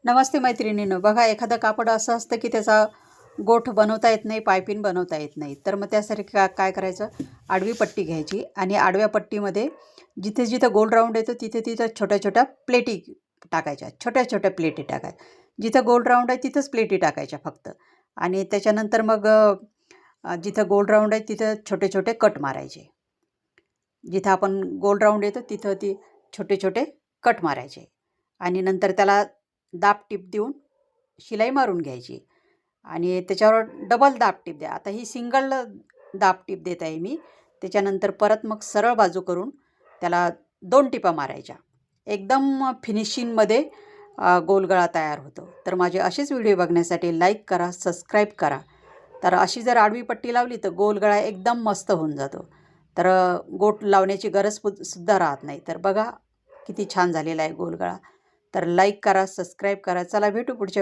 नमस्ते मैत्रिणींनो. बघा, एखादं कापड असं असतं की त्याचा गोठ बनवता येत नाही, पायपिन बनवता येत नाही. तर मग त्यासाठी काय करायचं, आडवी पट्टी घ्यायची आणि आडव्या पट्टीमध्ये जिथे जिथं गोल राऊंड येतो तिथे तिथं छोट्या छोट्या प्लेटी टाकायच्या, छोट्या छोट्या प्लेटी टाकायच्या. जिथं गोल राऊंड आहे तिथंच प्लेटी टाकायच्या फक्त. आणि त्याच्यानंतर मग जिथं गोल राऊंड आहे तिथं छोटे छोटे कट मारायचे. जिथं आपण गोल राऊंड येतो तिथं ती छोटे छोटे कट मारायचे. आणि नंतर त्याला दाब टीप देऊन शिलाई मारून घ्यायची. आणि त्याच्यावर डबल दाब टीप द्या. आता ही सिंगल दाब टीप देत आहे मी. त्याच्यानंतर परत मग सरळ बाजू करून त्याला 2 टिपा मारायच्या. एकदम फिनिशिंगमध्ये गोलगळा तयार होतो. तर माझे असेच व्हिडिओ बघण्यासाठी लाईक करा, सबस्क्राईब करा. तर अशी जर आडवी पट्टी लावली तर गोलगळा एकदम मस्त होऊन जातो. तर गोट लावण्याची गरज सुद्धा राहत नाही. तर बघा किती छान झालेला आहे गोलगळा. तर लाईक करा, सबस्क्राईब करा. चला भेटू पुढच्या